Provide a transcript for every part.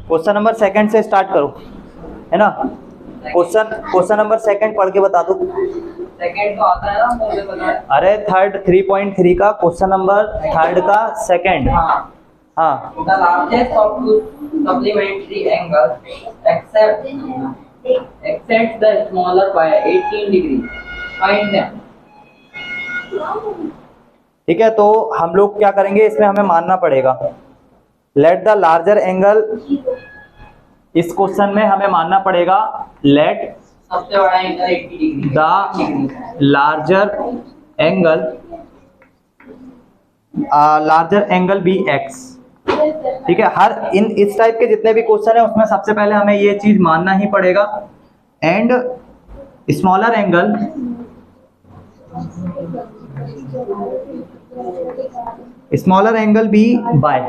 Question number second से start करो, है ना। क्वेश्चन नंबर सेकंड पढ़ के बता दो। सेकंड तो आता है ना, मुझे पता है। अरे थर्ड 3.3 का क्वेश्चन नंबर थर्ड का सेकंड। हाँ The largest of two supplementary angles except the smaller by 18 degree. Find them. ठीक है, तो हम लोग क्या करेंगे, इसमें हमें मानना पड़ेगा लेट द लार्जर एंगल। इस क्वेश्चन में हमें मानना पड़ेगा लेट सबसे बड़ा angle 80 degree the larger angle be x. ठीक है, हर इस टाइप के जितने भी क्वेश्चन है उसमें सबसे पहले हमें ये चीज मानना ही पड़ेगा and smaller angle be y.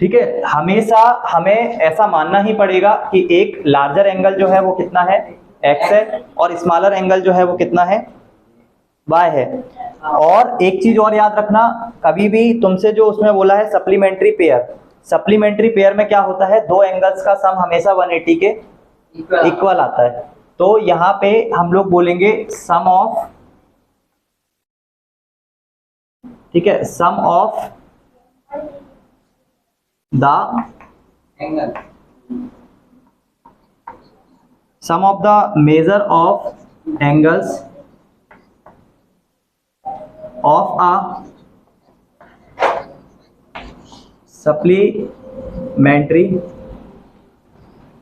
ठीक है, हमेशा हमें ऐसा मानना ही पड़ेगा कि एक लार्जर एंगल जो है वो कितना है, एक्स है, और स्मॉलर एंगल जो है वो कितना है, वाई है। और एक चीज और याद रखना, कभी भी तुमसे जो उसमें बोला है सप्लीमेंट्री पेयर में क्या होता है, दो एंगल्स का सम हमेशा 180 के इक्वल आता है। तो यहाँ पे हम लोग बोलेंगे सम ऑफ, ठीक है, sum of the angle, sum of the measure of angles of a supplementary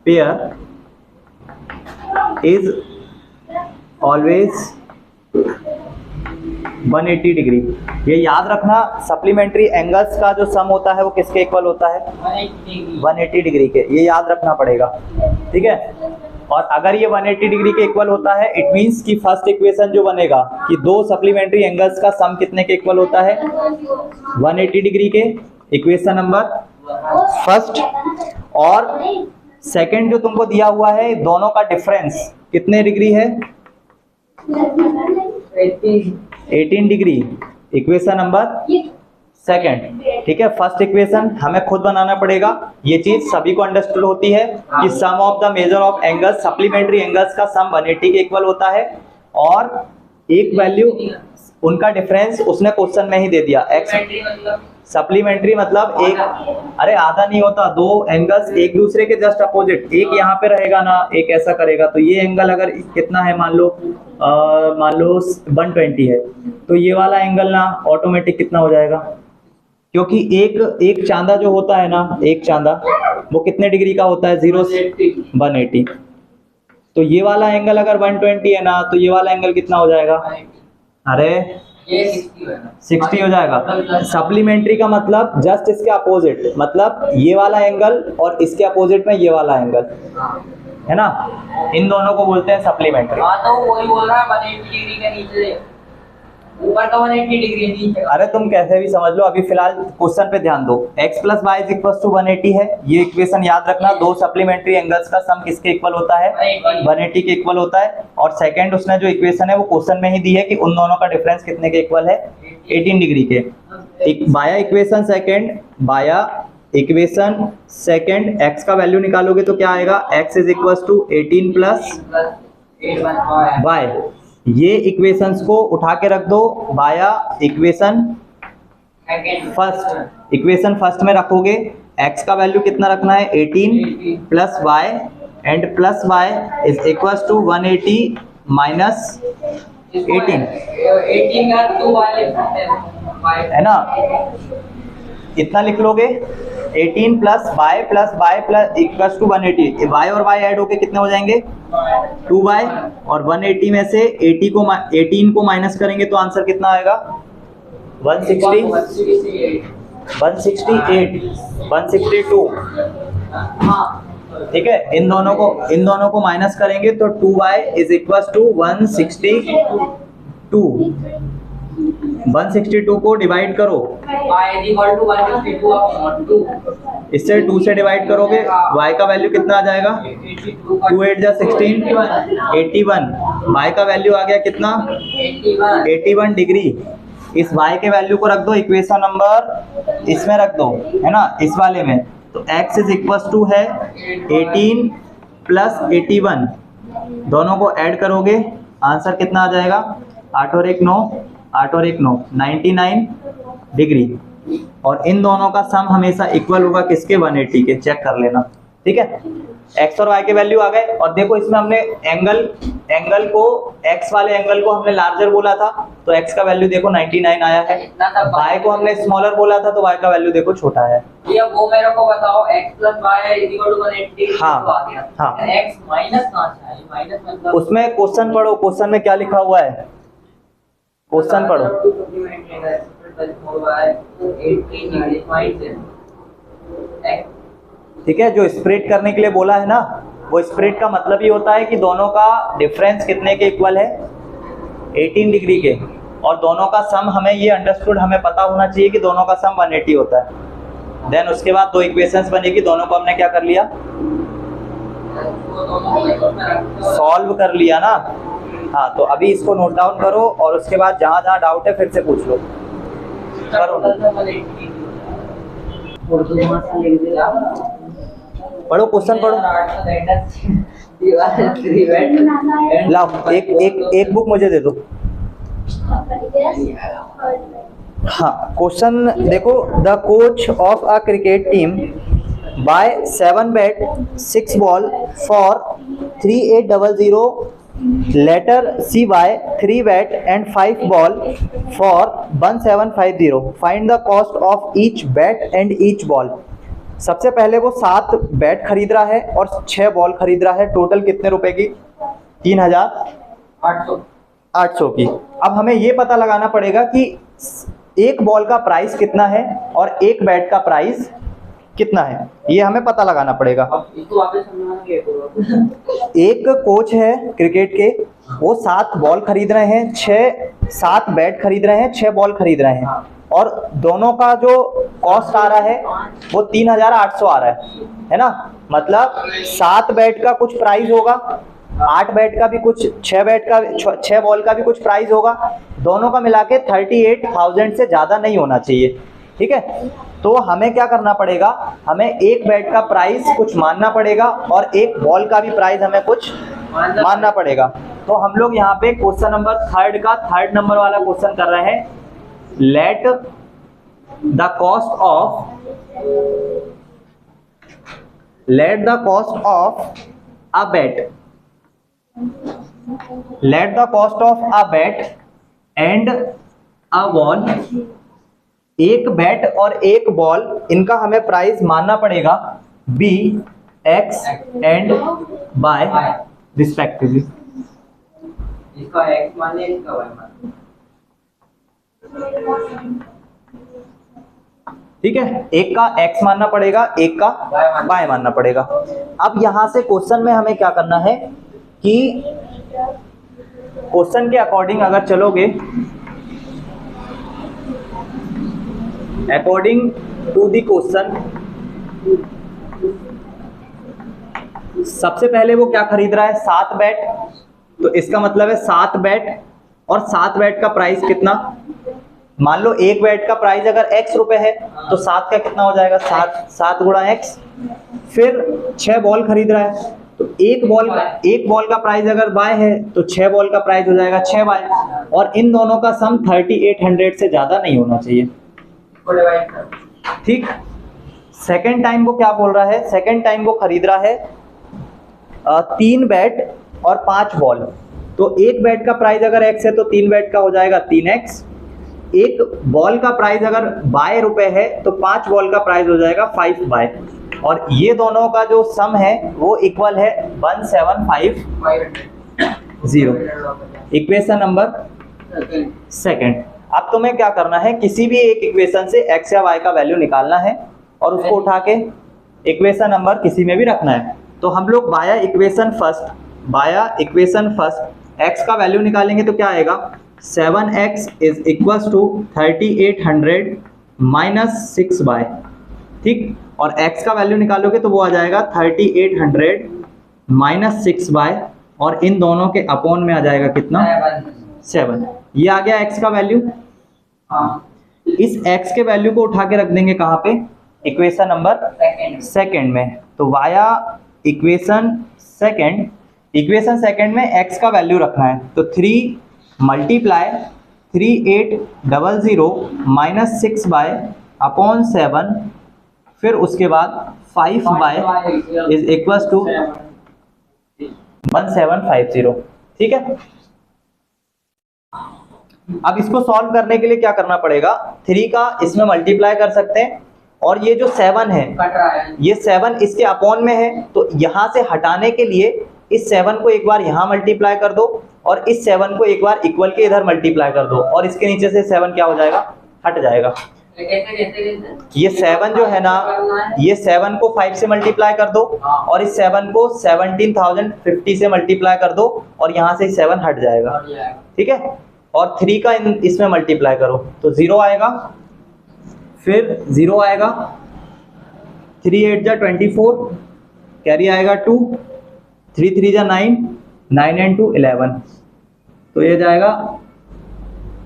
pair is always 180 degree. ये याद रखना, सप्लीमेंट्री एंगल्स का जो सम होता है वो किसके इक्वल होता है, 180 डिग्री के। ये याद रखना पड़ेगा, ठीक है। और अगर ये 180 डिग्री के इक्वल होता है, इट मींस कि फर्स्ट इक्वेशन जो बनेगा कि दो सप्लीमेंट्री एंगल्स का सम कितने के इक्वल होता है, 180 डिग्री के। Equation number first. और सेकंड जो तुमको दिया हुआ है, दोनों का डिफरेंस कितने डिग्री है, 18 डिग्री। इक्वेशन नंबर सेकंड, ठीक है। फर्स्ट इक्वेशन हमें खुद बनाना पड़ेगा, ये चीज सभी को अंडरस्टूड होती है कि sum of the measure of angles, supplementary angles का सम 180 के इक्वल होता है। और एक वैल्यू उनका डिफरेंस उसने क्वेश्चन में ही दे दिया, एक्स। सप्लीमेंट्री मतलब एक, अरे आधा नहीं होता, दो एंगल्स एक दूसरे के जस्ट अपोजिट, एक यहाँ पे रहेगा ना, एक ऐसा करेगा, तो ये एंगल अगर कितना है, मान लो 120 है, तो ये वाला एंगल ना ऑटोमेटिक कितना हो जाएगा, क्योंकि एक चांदा जो होता है ना, एक चांदा वो कितने डिग्री का होता है, 0 से 180। तो ये वाला एंगल अगर 120 है ना, तो ये वाला एंगल कितना हो जाएगा, अरे ये 60 हो जाएगा। सप्लीमेंट्री का मतलब जस्ट इसके अपोजिट, मतलब ये वाला एंगल और इसके अपोजिट में ये वाला एंगल, है ना, इन दोनों को बोलते हैं सप्लीमेंट्री। हाँ, तो वही बोल रहा है 180 डिग्री के नीचे, ऊपर का 180 डिग्री नीचे। अरे तुम कैसे भी समझ लो, अभी फिलहाल क्वेश्चन पे ध्यान दो। x + y = 180 है, ये इक्वेशन याद रखना। दो सप्लीमेंट्री एंगल्स का सम किसके इक्वल होता है, 180 के इक्वल होता है। और सेकंड उसने जो इक्वेशन है वो क्वेश्चन में ही दी है कि उन दोनों का डिफरेंस कितने के इक्वल है, 18 डिग्री के। बाया इक्वेशन सेकंड x का वैल्यू निकालोगे तो क्या आएगा, x = 18 + y। ये इक्वेशंस को उठा के रख दो बाया इक्वेशन फर्स्ट। इक्वेशन फर्स्ट में रखोगे, x का वैल्यू कितना रखना है, 18 + y एंड प्लस y = 180 - 18 का 2 वाले है ना। इतना लिख लोगे, 18 + y + y = 180। y और y ऐड होके कितने हो जाएंगे, 2y। और 180 में से 18 को माइनस करेंगे तो आंसर कितना आएगा, 162। ठीक है, इन दोनों को माइनस करेंगे तो 2y = 162। 162 को डिवाइड करो, इससे 2 से डिवाइड करोगे, y का वैल्यू कितना आ जाएगा, 2 8 जा 16, 81। y का वैल्यू आ गया कितना, 81 डिग्री। इस y के वैल्यू को रख दो इक्वेशन नंबर इसमें रख दो, है ना, इस वाले में। तो x इज इक्वल टू है 18 प्लस 81, दोनों को ऐड करोगे आंसर कितना आ जाएगा, 8 और 1 9, 8 और 1 9, 99 डिग्री। और इन दोनों का सम हमेशा इक्वल होगा किसके, 180 के, चेक कर लेना। ठीक है, x और y के वैल्यू आ गए। और देखो इसमें हमने एंगल को, x वाले एंगल को हमने लार्जर बोला था तो x का वैल्यू देखो 99 आया है, y को हमने स्मॉलर बोला था तो y का वैल्यू देखो छोटा है। ये वो मेरे को बताओ x + y = 180 हाँ, तो आ गया। हाँ। x माइनस कहां से आया, माइनस मतलब उसमें क्वेश्चन पढ़ो, क्वेश्चन में क्या लिखा हुआ है, क्वेश्चन पढ़ो। ठीक है, जो स्प्रेड करने के लिए बोला है ना, वो स्प्रेड का मतलब ही होता है कि दोनों का डिफरेंस कितने के इक्वल है, 18 डिग्री के, और दोनों का सम हमें ये अंडरस्टूड हमें पता होना चाहिए कि दोनों का सम 180 होता है। देन उसके बाद दो इक्वेशंस बनेगी, दोनों को हमने क्या कर लिया, सॉल्व कर लिया ना। हाँ, तो अभी इसको नोट डाउन करो और उसके बाद जहाँ जहाँ डाउट है फिर से पूछ लो। करो, पढ़ो, क्वेश्चन पढ़ो। लाओ एक बुक मुझे दे दो। हाँ, क्वेश्चन देखो, the coach of a cricket team buy 7 bat 6 ball for 3800, later she buy 3 bat and 5 ball for 1750, find the cost of each bat and each ball. सबसे पहले वो 7 बैट खरीद रहा है और 6 बॉल खरीद रहा है, टोटल कितने रुपए की, 3800 की। अब हमें ये पता लगाना पड़ेगा कि एक बॉल का प्राइस कितना है और एक बैट का प्राइस कितना है, ये हमें पता लगाना पड़ेगा। अब इसको वापस समझाना। एक कोच है क्रिकेट के, वो 7 बॉल खरीद रहे हैं, 7 बैट खरीद रहे हैं, 6 बॉल खरीद रहे हैं, और दोनों का जो कॉस्ट आ रहा है वो 3800 आ रहा है ना। मतलब 7 बैट का कुछ प्राइस होगा, 8 बैट का भी कुछ, 6 बॉल का भी कुछ प्राइस होगा, दोनों का मिला के 38,000 से ज़्यादा नहीं होना चाहिए। ठीक है, तो हमें क्या करना पड़ेगा, हमें एक बैट का प्राइस कुछ मानना पड़ेगा और एक बॉल का भी प्राइस हमें कुछ मानना पड़ेगा। तो हम लोग यहाँ पे क्वेश्चन नंबर 3 का 3rd नंबर वाला क्वेश्चन कर रहे हैं। Let the cost of a bat, let the cost of a bat and a ball, एक बैट और एक बॉल, इनका हमें प्राइस मानना पड़ेगा be, x and y respectively. इसका x माने, इसका y माने। ठीक है, एक का x मानना पड़ेगा, एक का y मानना पड़ेगा। अब यहां से क्वेश्चन में हमें क्या करना है कि क्वेश्चन के अकॉर्डिंग अगर चलोगे, अकॉर्डिंग टू द क्वेश्चन, सबसे पहले वो क्या खरीद रहा है, 7 बैट, तो इसका मतलब है 7 बैट, और 7 बैट का प्राइस कितना, मान लो एक बैट का प्राइस अगर x रुपए है तो 7 का कितना हो जाएगा, 7 गुणा x। फिर 6 बॉल खरीद रहा है, तो एक बॉल का प्राइस अगर y है तो 6 बॉल का प्राइस हो जाएगा 6y, और इन दोनों का सम 3800 से ज्यादा नहीं होना चाहिए। ठीक, सेकेंड टाइम वो क्या बोल रहा है, सेकेंड टाइम वो खरीद रहा है 3 बैट और 5 बॉल, तो एक बैट का प्राइस अगर x है तो 3 बैट का हो जाएगा 3x, एक बॉल का प्राइस अगर y रुपए है तो 5 बॉल का प्राइस हो जाएगा 5y, और ये दोनों का जो सम है वो इक्वल है 1750। Equation number 2। अब तुम्हें क्या करना है, किसी भी एक इक्वेशन से x या y का वैल्यू निकालना है और उसको उठा के इक्वेशन नंबर किसी में भी रखना है। तो हम लोग बाया इक्वेशन फर्स्ट x का वैल्यू निकालेंगे तो क्या आएगा, 7x is equals to 3800 minus 6y। ठीक, और x का वैल्यू निकालोगे तो वो आ जाएगा 3800 माइनस 6y, और इन दोनों के अपॉन में आ जाएगा कितना, 7। ये आ गया x का वैल्यू। इस x के वैल्यू को उठा के रख देंगे कहाँ पे, इक्वेशन नंबर सेकंड सेकंड में। तो वाया इक्वेशन सेकंड में x का वैल्यू रखना है। तो 3 मल्टीप्लाई 3800 माइनस 6 बाय अपॉन 7, फिर उसके बाद 5 बाय इज इक्वल्स टू 1750। ठीक है, अब इसको सॉल्व करने के लिए क्या करना पड़ेगा, 3 का इसमें मल्टीप्लाई कर सकते हैं, और ये जो 7 है कट रहा है। ये 7 इसके अपॉन में है, तो यहां से हटाने के लिए इस 7 को एक बार यहां मल्टीप्लाई कर दो और इस 7 को एक बार इक्वल के इधर मल्टीप्लाई कर दो, और इसके नीचे से 7 क्या हो जाएगा, हट जाएगा। कैसे ये 7 जो है ना, ये 7 को 5 से मल्टीप्लाई कर दो और इस 7 को 17,050 से मल्टीप्लाई कर दो और यहाँ से 7 हट जाएगा। ठीक है, और 3 का इसमें मल्टीप्लाई करो तो 0 आएगा, फिर 0 आएगा, 3 8 जा 24, कैरी आएगा 2, 3 3 जा 9, 9 and 2 11, तो ये जाएगा।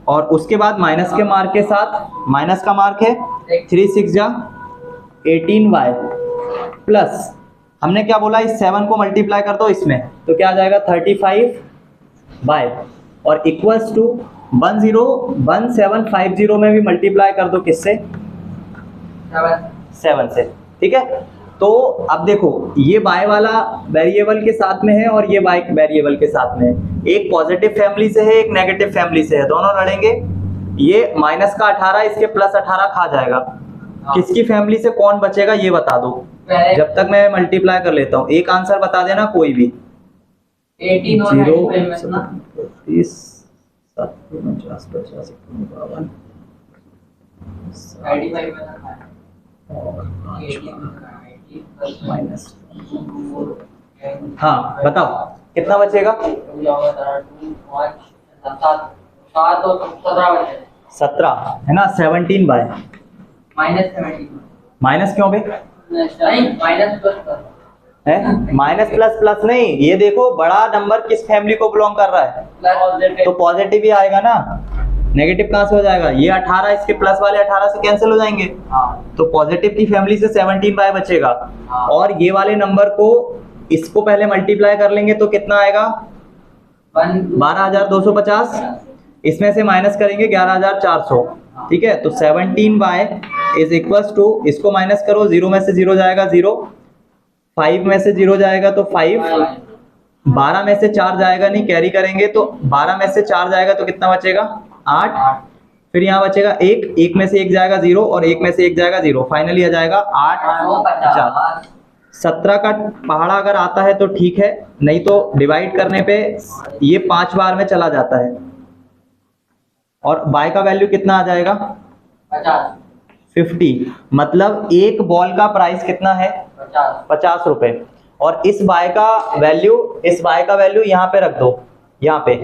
और उसके बाद माइनस के मार्क के साथ, माइनस का मार्क है 3 6 जा 18y प्लस हमने क्या बोला, इस 7 को मल्टीप्लाई कर दो इसमें, तो क्या आ जाएगा 35y और इक्वल्स टू 1750 में भी मल्टीप्लाई कर दो किससे, 7 से। ठीक है, तो अब देखो ये y वाला वेरिएबल के साथ में है और ये y वेरिएबल के साथ में है, एक पॉजिटिव फैमिली से है एक नेगेटिव फैमिली से है, दोनों लड़ेंगे। ये माइनस का 18 इसके प्लस 18 खा जाएगा, किसकी फैमिली से कौन बचेगा ये बता दो, जब तक मैं मल्टीप्लाई कर लेता हूँ। एक आंसर बता देना कोई भी, 18 और 95 में ना 30 50 50 52 95 में ना खाया और 18 माइनस। हाँ बताओ कितना बचेगा, 17 है ना, 17 बाय माइनस क्यों भाई है, माइनस प्लस प्लस नहीं, ये देखो बड़ा नंबर किस फैमिली को बिलोंग कर रहा है, तो पॉजिटिव ही आएगा ना, नेगेटिव कहां से हो जाएगा, ये 18 इसके प्लस वाले 18 से कैंसिल हो जाएंगे, तो पॉजिटिव की फैमिली से 17 बाय बचेगा। और ये वाले नंबर को इसको पहले मल्टीप्लाई कर लेंगे तो कितना आएगा 12,250, इसमें से माइनस करेंगे 11,400। ठीक है, तो 17 बाय इज इक्वल्स टू, इसको माइनस करो, 0 में से 0 जाएगा 0, 5 में से 0 जाएगा तो 5, 12 में से 4 जाएगा नहीं, कैरी करेंगे तो 12 में से 4 जाएगा तो कितना बचेगा 8, फिर यहाँ बचेगा 1, 1 में से 1 जाएगा 0 और 1 में से 1 जाएगा 0, फाइनली आ जाएगा 8। 17 का पहाड़ा अगर आता है तो ठीक है, नहीं तो डिवाइड करने पे ये 5 बार में चला जाता है। और बाय का वैल्यू कितना आ जाएगा 50, मतलब एक बॉल का प्राइस कितना है 50 रुपए। और इस बाय का वैल्यू यहाँ पे रख दो, यहाँ पे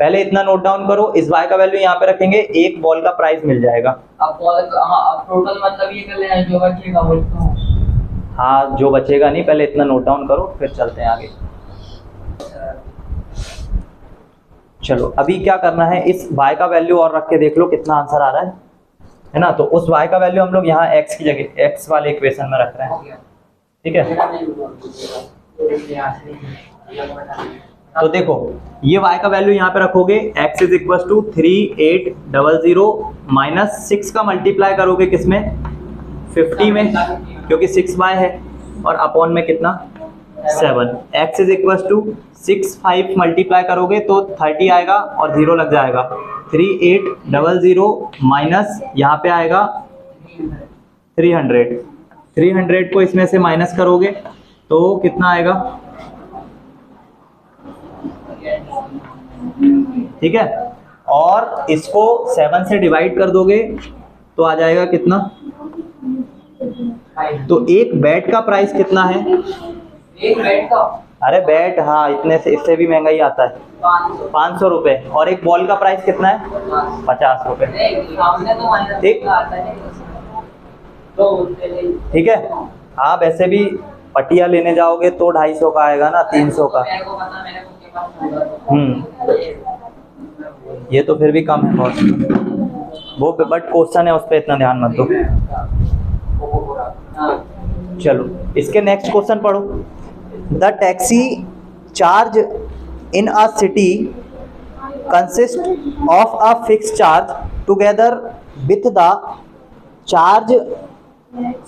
पहले इतना नोट डाउन करो, इस बाय का वैल्यू यहाँ पे रखेंगे, एक बॉल का प्राइस मिल जाएगा। अब टोटल मतलब ये कर लेना जो बचेगा बोलता हूँ। हाँ जो बचेगा नहीं, पहले इतना नोट डाउन करो फिर चलते हैं आगे। चलो अभी क्या करना है, इस y का वैल्यू और रख के देख लो कितना आंसर आ रहा है ना। तो उस y का वैल्यू हम लोग यहाँ x की जगह x वाले इक्वेशन में रख रहे हैं। ठीक है, तो देखो ये y का वैल्यू यहाँ पे रखोगे, x is equal to 3800 minus 6 का मल्टीप्लाई करोगे किसमें 50 में, क्योंकि 6y है, और अपॉन में कितना 7, x is equal to 6 5 multiply करोगे तो 30 आएगा और 0 लग जाएगा, 3800 माइनस यहाँ पे आएगा 300 को इसमें से माइनस करोगे तो कितना आएगा, ठीक है, और इसको 7 से डिवाइड कर दोगे तो आ जाएगा कितना, तो एक बैट का प्राइस कितना है, एक बैट का, अरे बैट हाँ इतने से, इससे भी महंगा ही आता है 500 रुपए, और एक बॉल का प्राइस कितना है 50 रुपए। ठीक, ठीक है, आप ऐसे भी पटिया लेने जाओगे तो 250 का आएगा ना, 300 का। ये तो फिर भी कम है बहुत, वो बट क्वेश्चन है उस पर इतना ध्यान मत दो। हाँ चलो इसके नेक्स्ट क्वेश्चन पढ़ो। The taxi charge in a city consist of a fix charge together with the charge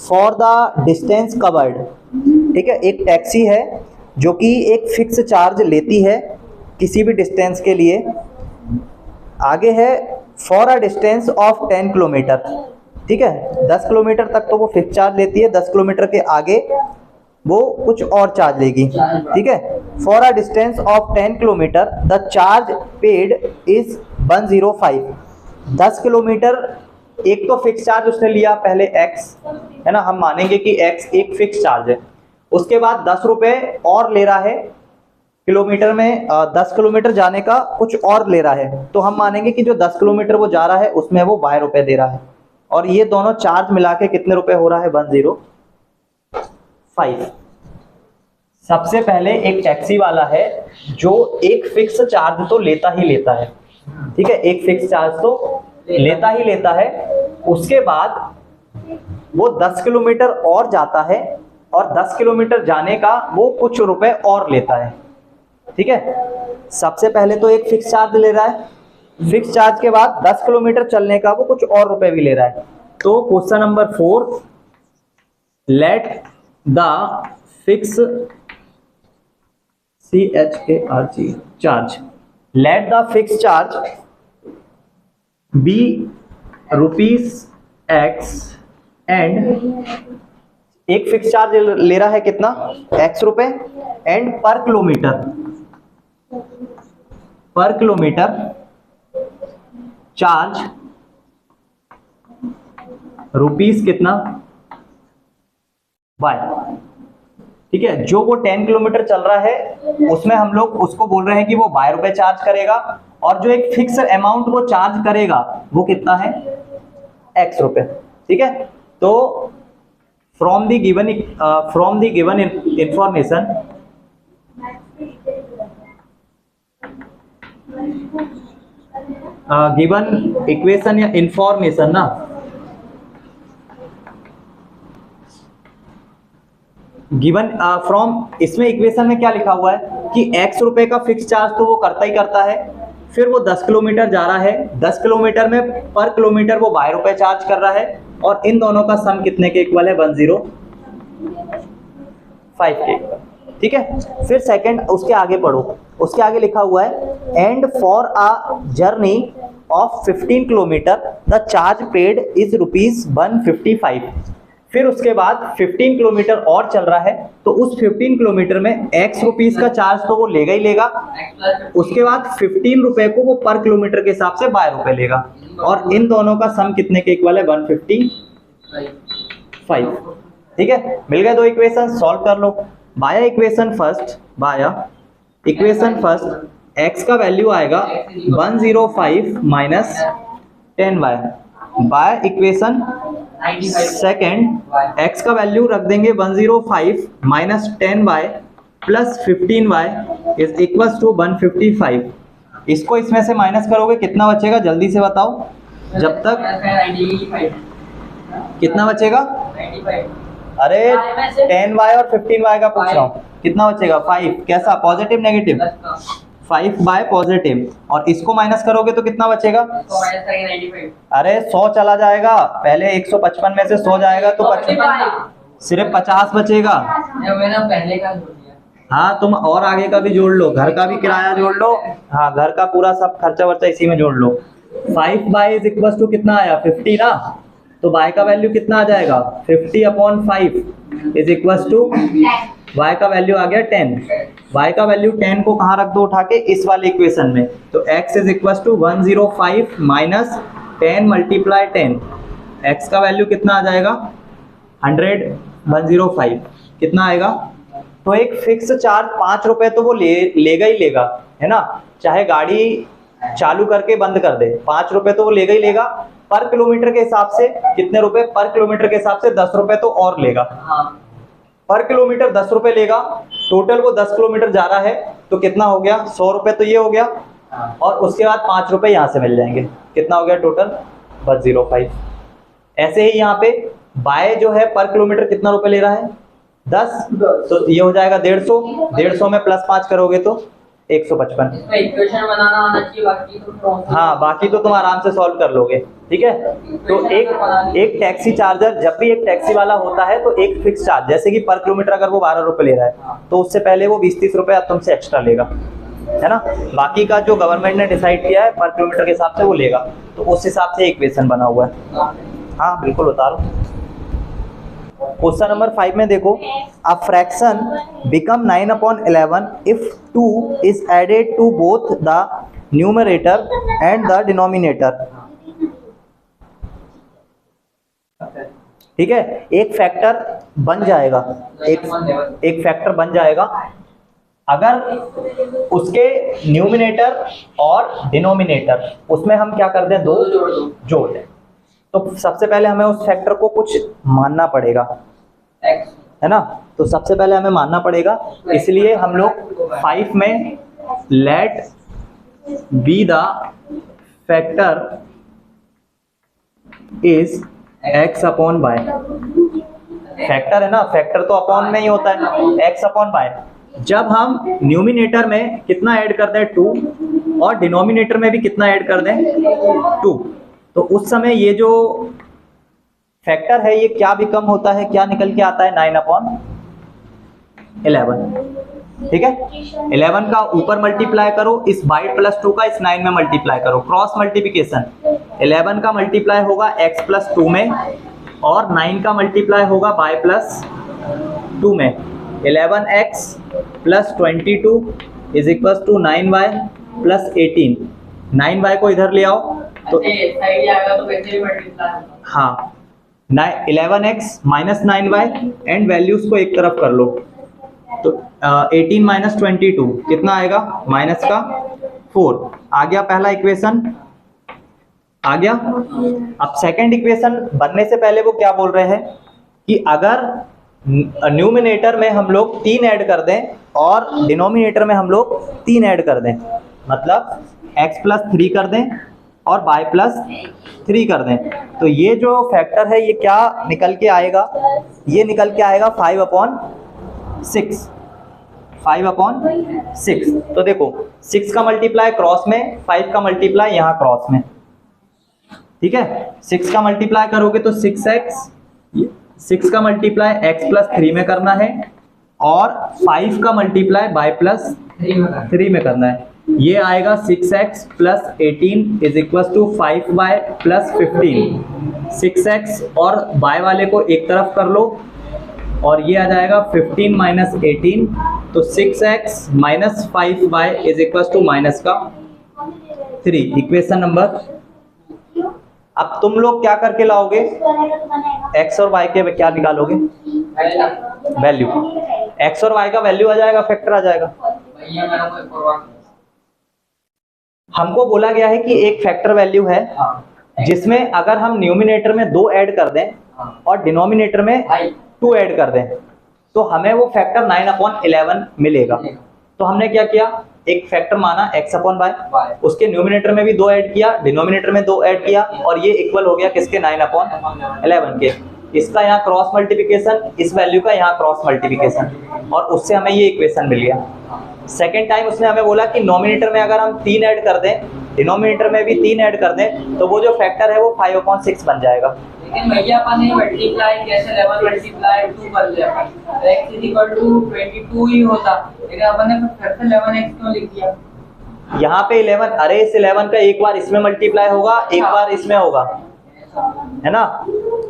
for the distance covered. ठीक है, एक टैक्सी है जो कि एक फिक्स चार्ज लेती है किसी भी डिस्टेंस के लिए। आगे है for a distance of 10 kilometre. ठीक है, 10 किलोमीटर तक तो वो फिक्स चार्ज लेती है, 10 किलोमीटर के आगे वो कुछ और चार्ज लेगी। ठीक है, for a distance of 10 kilometre the charge paid is 105। 10 kilometre एक तो फिक्स चार्ज उसने लिया पहले x, है ना, हम मानेंगे कि x एक फिक्स चार्ज है। उसके बाद 10 रुपए और ले रहा है किलोमीटर में, 10 किलोमीटर जाने का कुछ और ले रहा है, तो हम मानेंगे कि जो 10 किलोमीटर वो जा रहा है उसमें वो 22 रुपए दे रहा है, और ये दोनों चार्ज मिला के कितने रुपए हो रहा है, 105। सबसे पहले एक टैक्सी वाला है जो एक फिक्स चार्ज तो लेता ही लेता है। ठीक है, एक फिक्स चार्ज तो लेता ही लेता है। उसके बाद वो 10 किलोमीटर और जाता है, और 10 किलोमीटर जाने का वो कुछ रुपए और लेता है। ठीक है, सबसे पहले तो एक फिक्स चार्ज ले रहा है, फिक्स चार्ज के बाद 10 किलोमीटर चलने का वो कुछ और रुपए भी ले रहा है। तो question number 4, let the fix CHARG charge, let the fix charge be ₹X and एक फिक्स चार्ज ले रहा है कितना, x रुपए, and per kilometre charge rupees कितना, y। ठीक है, जो वो 10 किलोमीटर चल रहा है उसमें हम लोग उसको बोल रहे हैं कि वो 22 रुपए चार्ज करेगा, और जो एक फिक्स अमाउंट वो चार्ज करेगा वो कितना है, x रुपए। ठीक है, तो from the given information given equation या इंफॉर्मेशन ना, गिवन फ्रॉम, इसमें इक्वेशन में क्या लिखा हुआ है कि x रुपए का फिक्स चार्ज तो वो करता ही करता है, फिर वो 10 किलोमीटर जा रहा है, 10 किलोमीटर में पर किलोमीटर वो 22 रुपए चार्ज कर रहा है, और इन दोनों का सम कितने के इक्वल है, 105 के इक्वल। ठीक है, फिर सेकंड उसके आगे पढ़ो, उसके आगे लिखा हुआ है and for a journey of 15 kilometre the charge paid is ₹155। फिर उसके बाद 15 किलोमीटर और चल रहा है, तो उस 15 किलोमीटर में x रुपीस का चार्ज तो वो लेगा ही लेगा, उसके बाद 15 रुपए को वो पर किलोमीटर के हिसाब से 22 रुपए लेगा, और इन दोनों का सम कितने के इक्वल है, 155। ठीक है, मिल गए दो इक्वेशन, सॉल्व कर लो। बाया इक्वेशन फर्स्ट x का वैल्यू आएगा 105 minus 10y। By equation second x का वैल्यू रख देंगे 105 minus 10y plus 15y is equal to 155। इसको इसमें से माइनस करोगे कितना बचेगा, जल्दी से बताओ, जब तक कितना बचेगा, अरे 10y और 15y का पूछ रहा हूँ, कितना बचेगा, 5। कैसा, पॉजिटिव नेगेटिव, 5 बाय पॉजिटिव, और इसको माइनस करोगे तो कितना बचेगा, अरे 100 चला जाएगा, पहले 155 में से 100 जाएगा तो सिर्फ 50 बचेगा। पहले का हाँ, तुम और आगे का भी जोड़ लो, घर का भी किराया जोड़ लो, हाँ घर का पूरा सब खर्चा वर्चा इसी में जोड़ लो। 5 बाय इज इक्वल टू कितना आया, 50 ना, तो बाय का वैल्यू कितना आ जाएगा, 50/5 इज इक्वल टू y का वैल्यू आ गया 10। y का वैल्यू 10 को कहाँ रख दो, उठा के इस वाले इक्वेशन में, तो x इज इक्वल टू 105 माइनस 10 मल्टीप्लाई 10, x का वैल्यू कितना आ जाएगा 105 कितना आएगा। तो एक फिक्स चार्ज 5 रुपए तो वो लेगा ही लेगा, है ना, चाहे गाड़ी चालू करके बंद कर दे, 5 रुपए तो वो लेगा ही लेगा। पर किलोमीटर के हिसाब से कितने रुपए, पर किलोमीटर के हिसाब से 10 रुपए तो और लेगा। पर किलोमीटर 10 रुपए लेगा, टोटल वो 10 किलोमीटर जा रहा है, तो कितना हो गया, 100 रुपए तो ये हो गया, और उसके बाद 5 रुपए यहाँ से मिल जाएंगे, कितना हो गया टोटल 105। ऐसे ही यहाँ पे बाय जो है पर किलोमीटर कितना रुपए ले रहा है 10, तो ये हो जाएगा 150 में +5 करोगे तो 155। इसमें इक्वेशन बनाना आना चाहिए, बाकी तो हाँ बाकी तो तुम आराम से सॉल्व कर लोगे, ठीक है। तो एक टैक्सी चार्जर, जब भी एक टैक्सी वाला होता है तो एक फिक्स चार्ज, जैसे कि पर किलोमीटर अगर वो 12 रुपए ले रहा है तो उससे पहले वो 20-30 रुपए तुमसे एक्स्ट्रा लेगा, है ना। बाकी का जो गवर्नमेंट ने डिसाइड किया है पर किलोमीटर के हिसाब से वो लेगा, तो उस हिसाब से इक्वेशन बना हुआ है। हाँ बिल्कुल उतारो। क्वेश्चन नंबर 5 में देखो, a fraction become 9/11 if 2 is added to both the numerator and the denominator. ठीक है, एक फैक्टर बन जाएगा, एक फैक्टर बन जाएगा अगर उसके न्यूमिनेटर और डिनोमिनेटर उसमें हम क्या कर दें, 2 जोड़ दें। तो सबसे पहले हमें उस फैक्टर को कुछ मानना पड़ेगा, है ना। तो सबसे पहले हमें मानना पड़ेगा, इसलिए हम लोग 5 में let be the factor is x/y। Factor है ना, फैक्टर तो अपॉन में ही होता है, x/y। जब हम न्यूमिनेटर में कितना ऐड कर दें 2 और डिनोमिनेटर में भी कितना ऐड कर दें 2, तो उस समय ये जो फैक्टर है ये क्या बिकम होता है, क्या निकल के आता है 9/11। ठीक है, 11 का ऊपर मल्टीप्लाई करो, इस बाई +2 का इस 9 में मल्टीप्लाई करो, क्रॉस मल्टीप्लिकेशन। 11 का मल्टीप्लाई होगा x +2 में और 9 का मल्टीप्लाई होगा y +2 में। 11x + 22 = 9y + 18। 9y को इधर ले आओ तो साइड आएगा तो वैसे भी मल्टीप्लाई। हाँ, 11x - 9y एंड वैल्यूज को एक तरफ कर लो, तो 18 - 22 कितना आएगा, -4 आ गया। पहला इक्वेशन आ गया। अब सेकंड इक्वेशन बनने से पहले वो क्या बोल रहे हैं कि अगर न्यूमिनेटर में हम लोग 3 ऐड कर दें और डिनोमिनेटर में हम लोग 3 ऐड कर दें, मतलब x + 3 कर दें और y + 3 कर दें, तो ये जो फैक्टर है ये क्या निकल के आएगा, ये निकल के आएगा 5/6। 5/6। तो देखो 6 का मल्टीप्लाई क्रॉस में, 5 का मल्टीप्लाई यहाँ क्रॉस में, ठीक है। 6 का मल्टीप्लाई करोगे तो 6x, 6 का मल्टीप्लाई x + 3 में करना है और 5 का मल्टीप्लाई y + 3 में करना है। ये आएगा 6x + 18 = 5y + 15। 6x और y वाले को एक तरफ कर लो और ये आ जाएगा 15 - 18, तो 6x - 5y = -3। Equation number. अब तुम लोग क्या करके लाओगे, x और y के क्या निकालोगे, वैल्यू। x और y का वैल्यू आ जाएगा, फैक्टर आ जाएगा। हमको बोला गया है कि एक फैक्टर वैल्यू है जिसमें अगर हम न्यूमिनेटर में 2 ऐड कर दें और डिनोमिनेटर में 2 ऐड कर दें तो हमें वो फैक्टर 9/11 मिलेगा। तो हमने क्या किया, एक फैक्टर माना x/y, उसके न्यूमिनेटर में भी 2 ऐड किया, डिनोमिनेटर में 2 ऐड किया और ये इक्वल हो गया किसके, 9/11 के। इसका यहाँ क्रॉस मल्टीप्लिकेशन, इस वैल्यू का यहाँ क्रॉस मल्टीप्लिकेशन, और उससे हमें ये इक्वेशन मिल गया। सेकेंड टाइम उसने हमें बोला कि नॉमिनेटर में अगर हम 3 ऐड कर दें, डिनोमिनेटर में भी 3 ऐड कर दें, तो वो जो फैक्टर है वो 5/6 बन जाएगा। लेकिन भैया अपन ने मल्टीप्लाई कैसे, 11 मल्टीप्लाई 2 कर लिया, x = 22 ही होता, लेकिन अपन ने फिर से 11x क्यों लिख दिया। यहाँ पे 11, अरे इस 11 का एक बार इसमें मल्टीप्लाई होगा, एक बार इसमें होगा, है ना।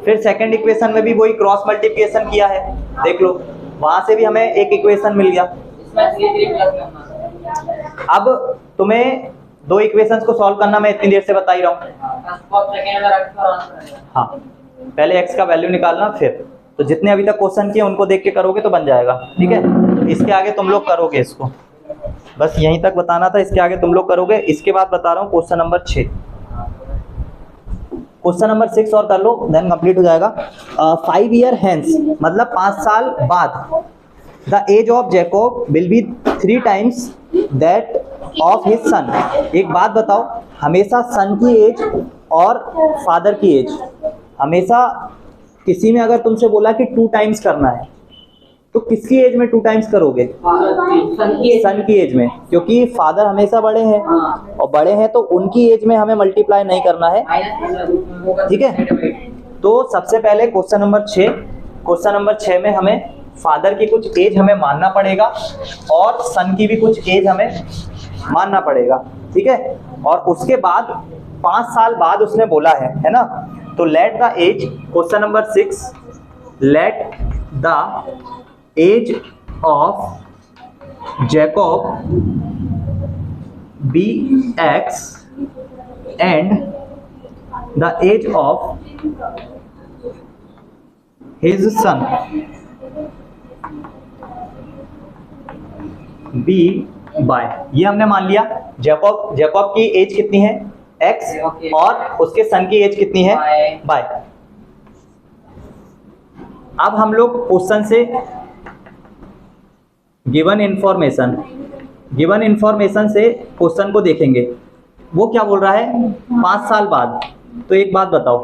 फिर सेकंड इक्वेशन में भी वही क्रॉस मल्टीप्लिकेशन किया है, देख लो, वहां से भी हमें एक इक्वेशन मिल गया। अब तुम्हें 2 इक्वेशंस को सॉल्व करना मैं इतनी देर से बता ही रहा हूँ। हाँ, पहले x का वैल्यू निकालना, फिर तो जितने अभी तक क्वेश्चन किए उनको देख के करोगे तो बन जाएगा, ठीक है। तो इसके आगे तुम लोग करोगे, इसको बस यहीं तक बताना था, इसके आगे तुम लोग करोगे। इसके बाद बता रहा हूँ क्वेश्चन नंबर 6। क्वेश्चन नंबर 6 और कर लो, देन कंप्लीट हो जाएगा। 5 ईयर हेंस, मतलब 5 साल बाद, the age of Jacob will be 3 times that of his son. एक बात बताओ, हमेशा सन की एज और फादर की एज, हमेशा किसी में अगर तुमसे बोला कि 2 टाइम्स करना है तो किसकी एज में 2 टाइम्स करोगे? सन की एज में, क्योंकि फादर हमेशा बड़े हैं और बड़े हैं तो उनकी एज में हमें मल्टीप्लाई नहीं करना है, ठीक है। तो सबसे पहले क्वेश्चन नंबर 6 में हमें फादर की कुछ एज हमें मानना पड़ेगा और सन की भी कुछ एज हमें मानना पड़ेगा, ठीक है। और उसके बाद 5 साल बाद उसने बोला है ना, तो let the age, question number 6, let the age of Jacob be x and the age of his son be y. ये हमने मान लिया जैकब की एज कितनी है? एक्स, और उसके सन की एज कितनी है? बाय। अब हम लोग क्वेश्चन से गिवन इंफॉर्मेशन से क्वेश्चन को देखेंगे। वो क्या बोल रहा है? 5 साल बाद। तो एक बात बताओ,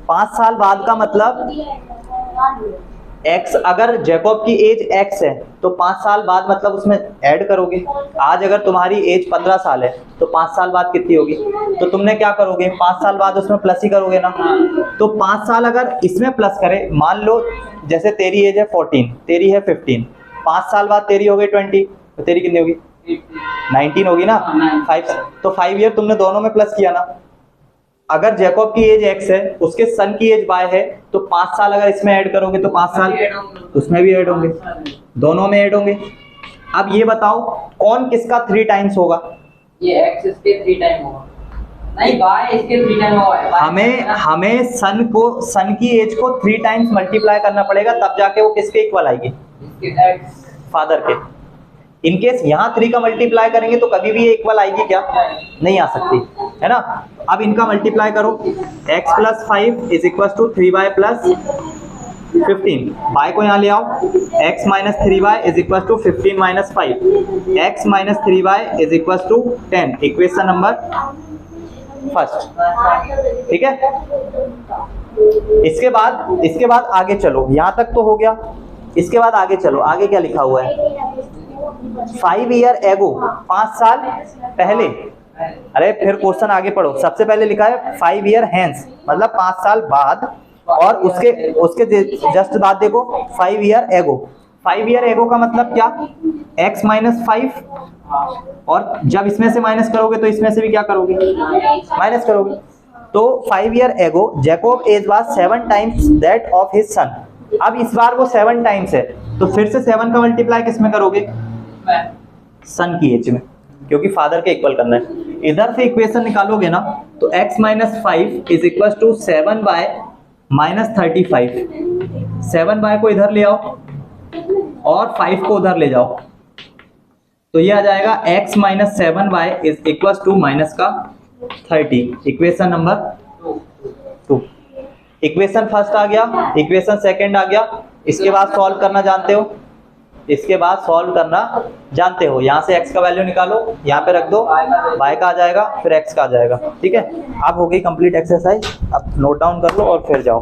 5 साल बाद का मतलब एक्स, अगर जैकब की एज एक्स है तो 5 साल बाद मतलब उसमें ऐड करोगे। आज अगर तुम्हारी एज 15 साल है तो 5 साल बाद कितनी होगी? तो तुमने क्या करोगे? 5 साल बाद उसमें प्लस ही करोगे ना। तो 5 साल अगर इसमें प्लस करें, मान लो जैसे तेरी एज है 14, तेरी है 15, 5 साल बाद तेरी हो गई 20, तो तेरी कितनी होगी? 19 होगी ना। 5, तो 5 ईयर तुमने दोनों में प्लस किया ना। अगर जैकब की एज एक्स है, उसके सन की एज वाई है, तो 5 साल अगर इसमें ऐड करोगे तो 5 साल उसमें भी ऐड होंगे, दोनों में ऐड होंगे। अब ये बताओ कौन किसका 3 टाइम्स होगा? ये एक्स इसके 3 टाइम होगा, नहीं वाई इसके 3 टाइम होगा। हमें सन की एज को 3 टाइम्स मल्टीप्लाई करना पड़ेगा, तब जाके वो किसके इक्वल आएगी? फादर के। इनकेस यहाँ 3 का मल्टीप्लाई करेंगे तो कभी भी ये इक्वल आएगी क्या? नहीं आ सकती, है ना। अब इनका मल्टीप्लाई करो, x + 5 = 3y + 15। y को यहाँ ले आओ, x - 3y = 15 - 5, x - 3y = 10। Equation number first, ठीक है। इसके बाद आगे चलो, यहाँ तक तो हो गया। इसके बाद आगे चलो, आगे क्या लिखा हुआ है? 5 ईयर एगो, 5 साल पहले। अरे फिर क्वेश्चन आगे पढ़ो। सबसे पहले लिखा है 5 ईयर हेंस, मतलब 5 साल बाद, और उसके जस्ट बाद देखो 5 ईयर एगो। 5 ईयर एगो का मतलब क्या? x - 5, और जब इसमें से माइनस करोगे तो इसमें से भी क्या करोगे? माइनस करोगे। तो 5 year ago Jacob age was 7 times that of his son. अब इस बार वो 7 टाइम्स है, तो फिर से 7 का मल्टीप्लाई किस में करोगे? सन की एज में, क्योंकि फादर के इक्वल करना है। इधर से इक्वेशन निकालोगे ना, तो x - 5 = 7y - 35। 7y को इधर ले आओ और 5 को उधर ले जाओ, तो ये आ जाएगा x - 7y = -30। Equation number 2। Equation first आ गया, इक्वेशन सेकंड आ गया। इसके बाद सॉल्व करना जानते हो, यहाँ से x का वैल्यू निकालो, यहाँ पे रख दो, y का आ जाएगा, फिर x का आ जाएगा, ठीक है। अब हो गई कंप्लीट एक्सरसाइज। अब नोट डाउन कर लो और फिर जाओ।